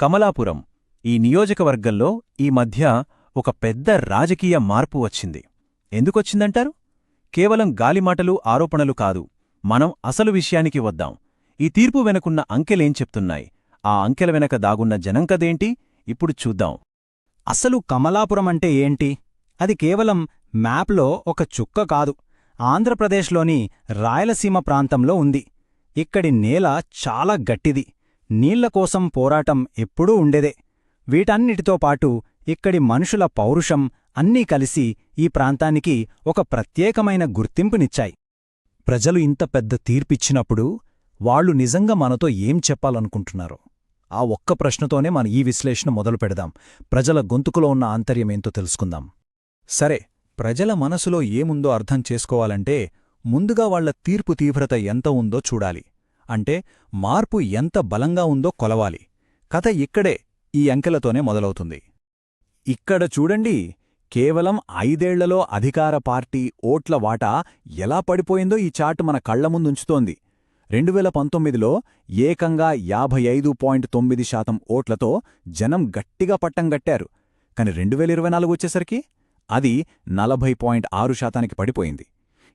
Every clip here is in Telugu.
కమలాపురం ఈ నియోజకవర్గంలో ఈ మధ్య ఒక పెద్ద రాజకీయ మార్పు వచ్చింది. ఎందుకొచ్చిందంటారు? కేవలం గాలిమాటలు ఆరోపణలు కాదు. మనం అసలు విషయానికి వద్దాం. ఈ తీర్పు వెనకున్న అంకెలేం చెప్తున్నాయి? ఆ అంకెల వెనక దాగున్న జనంకదేంటి? ఇప్పుడు చూద్దాం. అసలు కమలాపురం అంటే ఏంటి? అది కేవలం మ్యాప్లో ఒక చుక్క కాదు. ఆంధ్రప్రదేశ్లోని రాయలసీమ ప్రాంతంలో ఉంది. ఇక్కడి నేల చాలా గట్టిది. నీళ్లకోసం పోరాటం ఎప్పుడూ ఉండేదే. వీటన్నిటితో పాటు ఇక్కడి మనుషుల పౌరుషం అన్నీ కలిసి ఈ ప్రాంతానికి ఒక ప్రత్యేకమైన గుర్తింపునిచ్చాయి. ప్రజలు ఇంత పెద్ద తీర్పిచ్చినప్పుడు వాళ్లు నిజంగా మనతో ఏం చెప్పాలనుకుంటున్నారో ఆ ఒక్క ప్రశ్నతోనే మన ఈ విశ్లేషణ మొదలు పెడదాం. ప్రజల గొంతుకులో ఉన్న ఆంతర్యమేంతో తెలుసుకుందాం. సరే, ప్రజల మనసులో ఏముందో అర్థం చేసుకోవాలంటే ముందుగా వాళ్ల తీర్పు తీవ్రత ఎంత ఉందో చూడాలి. అంటే మార్పు ఎంత బలంగా ఉందో కొలవాలి. కథ ఇక్కడే ఈ అంకెలతోనే మొదలవుతుంది. ఇక్కడ చూడండి, కేవలం 5 ఏళ్లలో అధికార పార్టీ ఓట్ల వాటా ఎలా పడిపోయిందో ఈ చార్ట్ మన కళ్లముందుంచుతోంది. 2019లో ఏకంగా 55.9% ఓట్లతో జనం గట్టిగా పట్టం గట్టారు. కాని 2024 వచ్చేసరికి అది 40.6%కి పడిపోయింది.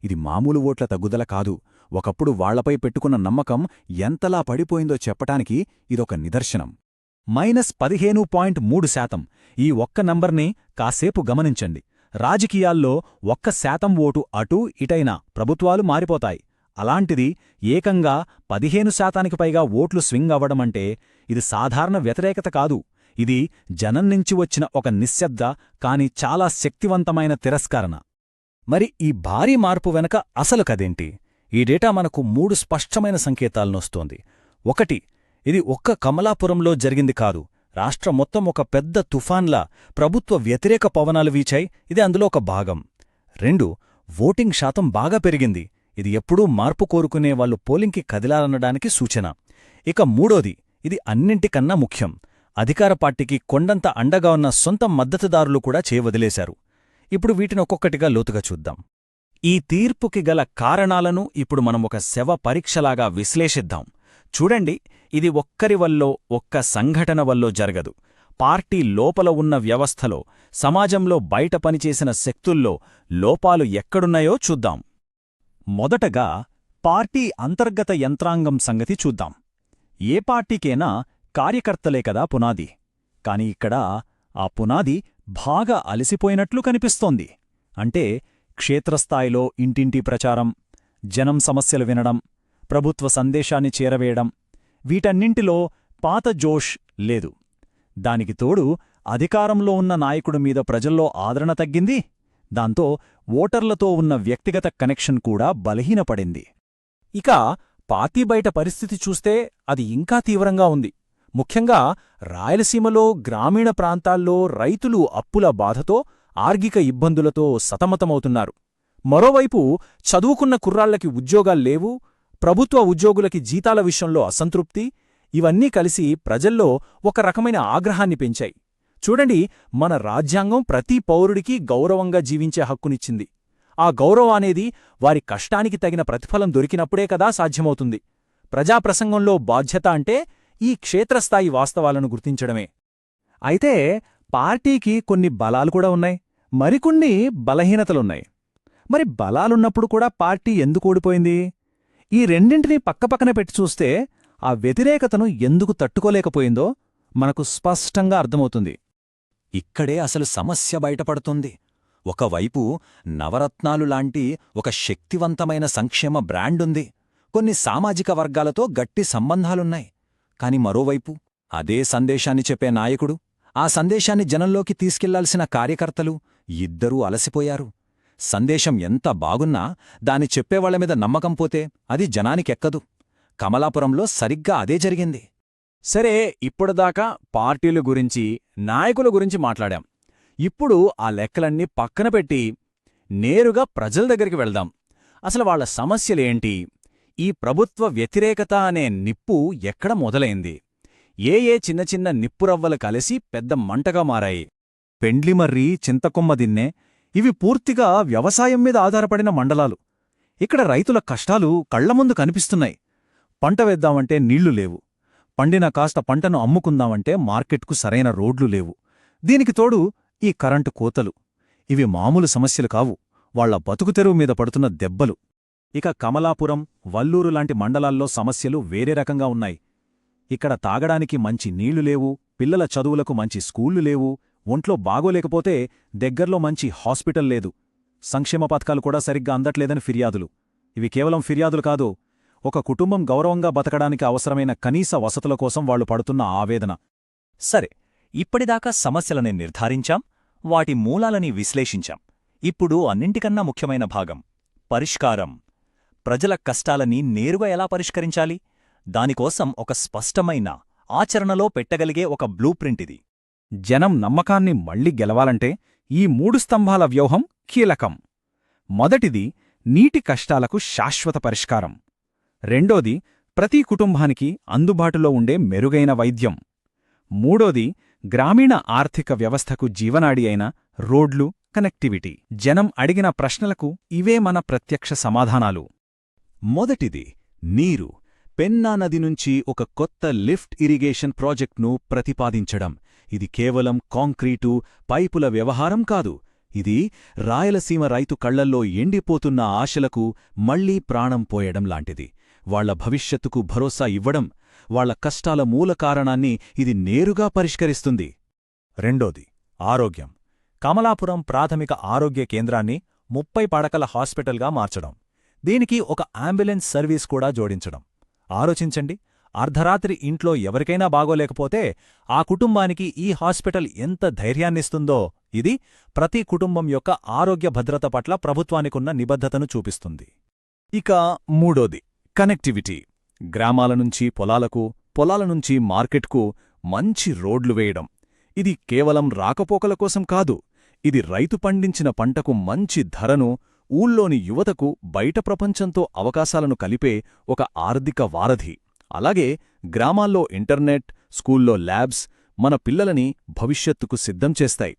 ఇది మామూలు ఓట్ల తగ్గుదల కాదు. ఒకప్పుడు వాళ్లపై పెట్టుకున్న నమ్మకం ఎంతలా పడిపోయిందో చెప్పటానికి ఇదొక నిదర్శనం. -15.3%. ఈ ఒక్క నంబర్ని కాసేపు గమనించండి. రాజకీయాల్లో 1% ఓటు అటూ ఇటైనా ప్రభుత్వాలు మారిపోతాయి. అలాంటిది ఏకంగా 15%కి పైగా ఓట్లు స్వింగ్ అవ్వడమంటే ఇది సాధారణ వ్యతిరేకత కాదు. ఇది జనం నుంచి వచ్చిన ఒక నిశ్శబ్ద కాని చాలా శక్తివంతమైన తిరస్కరణ. మరి ఈ భారీ మార్పు వెనక అసలు కదేంటి? ఈ డేటా మనకు 3 స్పష్టమైన సంకేతాలనొస్తోంది. 1. ఇది ఒక్క కమలాపురంలో జరిగింది కాదు. రాష్ట్రం మొత్తం ఒక పెద్ద తుఫాన్లా ప్రభుత్వ వ్యతిరేక పవనాలు వీచాయి. ఇది అందులో ఒక భాగం. 2. ఓటింగ్ శాతం బాగా పెరిగింది. ఇది ఎప్పుడూ మార్పు కోరుకునే వాళ్లు పోలింగ్కి కదిలారనడానికి సూచన. ఇక 3. ఇది అన్నింటికన్నా ముఖ్యం. అధికార పార్టీకి కొండంత అండగా ఉన్న సొంత మద్దతుదారులు కూడా చేయవదిలేశారు. ఇప్పుడు వీటిని ఒక్కొక్కటిగా లోతుగా చూద్దాం. ఈ తీర్పుకి గల కారణాలను ఇప్పుడు మనం ఒక శవ పరీక్షలాగా విశ్లేషిద్దాం. చూడండి, ఇది ఒక్కరి వల్లో ఒక్క సంఘటన వల్లో జరగదు. పార్టీ లోపల ఉన్న వ్యవస్థలో, సమాజంలో బయట పనిచేసిన శక్తుల్లో లోపాలు ఎక్కడున్నాయో చూద్దాం. మొదటగా పార్టీ అంతర్గత యంత్రాంగం సంగతి చూద్దాం. ఏ పార్టీకైనా కార్యకర్తలే కదా పునాది. కాని ఇక్కడ ఆ పునాది బాగా అలసిపోయినట్లు కనిపిస్తోంది. అంటే క్షేత్రస్థాయిలో ఇంటింటి ప్రచారం, జనం సమస్యలు వినడం, ప్రభుత్వ సందేశాన్ని చేరవేయడం, వీటన్నింటిలో పాత జోష్ లేదు. దానికి తోడు అధికారంలో ఉన్న నాయకుడి మీద ప్రజల్లో ఆదరణ తగ్గింది. దాంతో ఓటర్లతో ఉన్న వ్యక్తిగత కనెక్షన్ కూడా బలహీనపడింది. ఇక పార్టీ బయట పరిస్థితి చూస్తే అది ఇంకా తీవ్రంగా ఉంది. ముఖ్యంగా రాయలసీమలో గ్రామీణ ప్రాంతాల్లో రైతులు అప్పుల బాధతో, ఆర్థిక ఇబ్బందులతో సతమతమవుతున్నారు. మరోవైపు చదువుకున్న కుర్రాళ్లకి ఉద్యోగాల్లేవు, ప్రభుత్వ ఉద్యోగులకి జీతాల విషయంలో అసంతృప్తి, ఇవన్నీ కలిసి ప్రజల్లో ఒక రకమైన ఆగ్రహాన్ని పెంచాయి. చూడండి, మన రాజ్యాంగం ప్రతి పౌరుడికి గౌరవంగా జీవించే హక్కునిచ్చింది. ఆ గౌరవానేది వారి కష్టానికి తగిన ప్రతిఫలం దొరికినప్పుడే కదా సాధ్యమవుతుంది. ప్రజాప్రసంగంలో బాధ్యత అంటే ఈ క్షేత్రస్థాయి వాస్తవాలను గుర్తించడమే. అయితే పార్టీకి కొన్ని బలాలు కూడా ఉన్నాయి, మరికొన్ని బలహీనతలున్నాయి. మరి బలాలున్నప్పుడు కూడా పార్టీ ఎందుకు ఓడిపోయింది? ఈ రెండింటినీ పక్కపక్కన పెట్టి చూస్తే ఆ వ్యతిరేకతను ఎందుకు తట్టుకోలేకపోయిందో మనకు స్పష్టంగా అర్థమవుతుంది. ఇక్కడే అసలు సమస్య బయటపడుతుంది. ఒకవైపు నవరత్నాలు లాంటి ఒక శక్తివంతమైన సంక్షేమ బ్రాండుంది, కొన్ని సామాజిక వర్గాలతో గట్టి సంబంధాలున్నాయి. కాని మరోవైపు అదే సందేశాన్ని చెప్పే నాయకుడు, ఆ సందేశాన్ని జనంలోకి తీసుకెళ్లాల్సిన కార్యకర్తలు ఇద్దరూ అలసిపోయారు. సందేశం ఎంత బాగున్నా దాన్ని చెప్పేవాళ్లమీద నమ్మకం పోతే అది జనానికెక్కదు. కమలాపురంలో సరిగ్గా అదే జరిగింది. సరే, ఇప్పుడుదాకా పార్టీల గురించి, నాయకుల గురించి మాట్లాడాం. ఇప్పుడు ఆ లెక్కలన్నీ పక్కన పెట్టి నేరుగా ప్రజల దగ్గరికి వెళ్దాం. అసలు వాళ్ల సమస్యలేంటి? ఈ ప్రభుత్వ వ్యతిరేకత అనే నిప్పు ఎక్కడ మొదలైంది? ఏ చిన్న చిన్న నిప్పురవ్వలు కలిసి పెద్ద మంటగా మారాయి? పెండ్లిమర్రి, చింతకొమ్మదిన్నె ఇవి పూర్తిగా వ్యవసాయం మీద ఆధారపడిన మండలాలు. ఇక్కడ రైతుల కష్టాలు కళ్లముందు కనిపిస్తున్నాయి. పంట వేద్దామంటే నీళ్లు లేవు. పండిన కాస్త పంటను అమ్ముకుందామంటే మార్కెట్కు సరైన రోడ్లు లేవు. దీనికి తోడు ఈ కరెంటు కోతలు. ఇవి మామూలు సమస్యలు కావు, వాళ్ల బతుకుతెరువు మీద పడుతున్న దెబ్బలు. ఇక కమలాపురం, వల్లూరు లాంటి మండలాల్లో సమస్యలు వేరే రకంగా ఉన్నాయి. ఇక్కడ తాగడానికి మంచి నీళ్లు లేవు, పిల్లల చదువులకు మంచి స్కూళ్లు లేవు, ఒంట్లో బాగోలేకపోతే దగ్గర్లో మంచి హాస్పిటల్ లేదు, సంక్షేమ పథకాలు కూడా సరిగ్గా అందట్లేదని ఫిర్యాదులు. ఇవి కేవలం ఫిర్యాదులు కాదు, ఒక కుటుంబం గౌరవంగా బతకడానికి అవసరమైన కనీస వసతుల కోసం వాళ్లు పడుతున్న ఆవేదన. సరే, ఇప్పటిదాకా సమస్యలని నిర్ధారించాం, వాటి మూలాలని విశ్లేషించాం. ఇప్పుడు అన్నింటికన్నా ముఖ్యమైన భాగం పరిష్కారం. ప్రజల కష్టాలని నేరుగా ఎలా పరిష్కరించాలి? దానికోసం ఒక స్పష్టమైన, ఆచరణలో పెట్టగలిగే ఒక బ్లూప్రింట్ ఇది. జనం నమ్మకాన్ని మళ్లీ గెలవాలంటే ఈ 3 స్తంభాల వ్యూహం కీలకం. మొదటిది నీటి కష్టాలకు శాశ్వత పరిష్కారం. రెండోది ప్రతి కుటుంబానికి అందుబాటులో ఉండే మెరుగైన వైద్యం. మూడోది గ్రామీణ ఆర్థిక వ్యవస్థకు జీవనాడి అయిన రోడ్లు, కనెక్టివిటీ. జనం అడిగిన ప్రశ్నలకు ఇవే మన ప్రత్యక్ష సమాధానాలు. మొదటిది నీరు. పెన్నా నది నుంచి ఒక కొత్త లిఫ్ట్ ఇరిగేషన్ ప్రాజెక్ట్ను ప్రతిపాదించడం. ఇది కేవలం కాంక్రీటు, పైపుల వ్యవహారం కాదు. ఇది రాయలసీమ రైతు కళ్లల్లో ఎండిపోతున్న ఆశలకు మళ్లీ ప్రాణం పోయడం లాంటిది. వాళ్ల భవిష్యత్తుకు భరోసా ఇవ్వడం, వాళ్ల కష్టాల మూల కారణాన్ని ఇది నేరుగా పరిష్కరిస్తుంది. రెండోది ఆరోగ్యం. కమలాపురం ప్రాథమిక ఆరోగ్య కేంద్రాన్ని 30 పడకల హాస్పిటల్గా మార్చడం. దీనికి ఒక అంబులెన్స్ సర్వీస్ కూడా జోడించడం. ఆలోచించండి, అర్ధరాత్రి ఇంట్లో ఎవరికైనా బాగోలేకపోతే ఆ కుటుంబానికి ఈ హాస్పిటల్ ఎంత ధైర్యాన్నిస్తుందో. ఇది ప్రతి కుటుంబం యొక్క ఆరోగ్య భద్రత పట్ల ప్రభుత్వానికున్న నిబద్ధతను చూపిస్తుంది. ఇక మూడోది కనెక్టివిటీ. గ్రామాల నుంచి పొలాలకు, పొలాల నుంచి మార్కెట్కు మంచి రోడ్లు వేయడం. ఇది కేవలం రాకపోకల కోసం కాదు, ఇది రైతు పండించిన పంటకు మంచి ధరను, ఊళ్ళోని యువతకు బయట ప్రపంచంతో అవకాశాలను కలిపే ఒక ఆర్థిక వారధి. అలాగే గ్రామాల్లో ఇంటర్నెట్, స్కూల్లో ల్యాబ్స్ మన పిల్లలని భవిష్యత్తుకు సిద్ధం చేస్తాయి.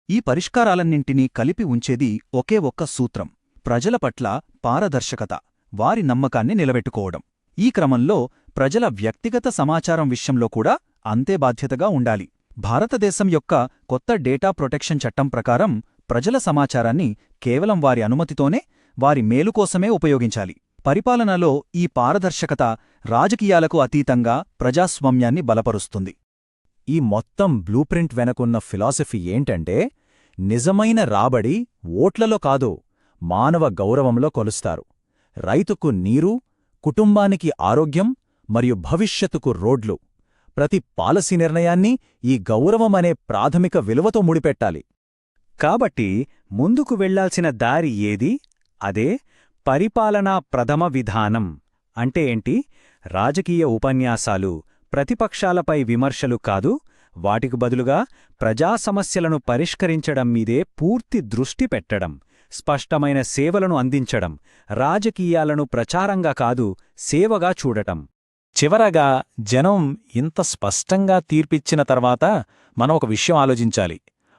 ఈ పరిష్కారాలన్నింటినీ కలిపి ఉంచేది ఒకే ఒక్క సూత్రం: ప్రజల పట్ల పారదర్శకత, వారి నమ్మకాన్ని నిలబెట్టుకోవడం. ఈ క్రమంలో ప్రజల వ్యక్తిగత సమాచారం విషయంలో కూడా అంతే బాధ్యతగా ఉండాలి. భారతదేశం యొక్క కొత్త డేటా ప్రొటెక్షన్ చట్టం ప్రకారం ప్రజల సమాచారాన్ని కేవలం వారి అనుమతితోనే, వారి మేలుకోసమే ఉపయోగించాలి. పరిపాలనలో ఈ పారదర్శకత రాజకీయాలకు అతీతంగా ప్రజాస్వామ్యాన్ని బలపరుస్తుంది. ఈ మొత్తం బ్లూప్రింట్ వెనకున్న ఫిలాసఫీ ఏంటంటే, నిజమైన రాబడి ఓట్లలో కాదు, మానవ గౌరవంలో కొలుస్తారు. రైతుకు నీరు, కుటుంబానికి ఆరోగ్యం మరియు భవిష్యత్తుకు రోడ్లు. ప్రతి పాలసీ నిర్ణయాన్ని ఈ గౌరవమనే ప్రాథమిక విలువతో ముడిపెట్టాలి. కాబట్టి ముందుకు వెళ్లాల్సిన దారి ఏది? అదే పరిపాలనా ప్రథమ విధానం. అంటే ఏంటి? రాజకీయ ఉపన్యాసాలు, ప్రతిపక్షాలపై విమర్శలు కాదు, వాటికి బదులుగా ప్రజా సమస్యలను పరిష్కరించడం మీదే పూర్తి దృష్టి పెట్టడం, స్పష్టమైన సేవలను అందించడం, రాజకీయాలను ప్రచారంగా కాదు, సేవగా చూడటం. చివరగా జనం ఇంత స్పష్టంగా తీర్పిచ్చిన తర్వాత మనం ఒక విషయం ఆలోచించాలి.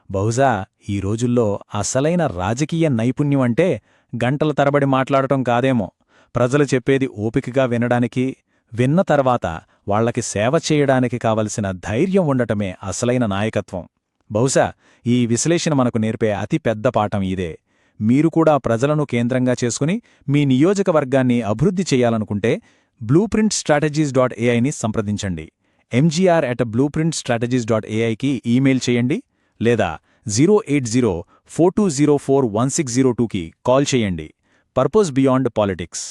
బహుశా ఈ రోజుల్లో అసలైన రాజకీయ నైపుణ్యం అంటే గంటల తరబడి మాట్లాడటం కాదేమో, ప్రజలు చెప్పేది ఓపికగా వినడానికి, విన్న తర్వాత వాళ్లకి సేవ చేయడానికి కావలసిన ధైర్యం ఉండటమే అసలైన నాయకత్వం. బహుశా ఈ విశ్లేషణ మనకు నేర్పే అతి పెద్ద పాఠం ఇదే. మీరు కూడా ప్రజలను కేంద్రంగా చేసుకుని మీ నియోజకవర్గాన్ని అభివృద్ధి చెయ్యాలనుకుంటే blueprintstrategies.ai ని సంప్రదించండి. mgr@blueprintstrategies.ai కి ఈమెయిల్ చేయండి, లేదా 08042041602కి కాల్ చేయండి. Purpose beyond politics.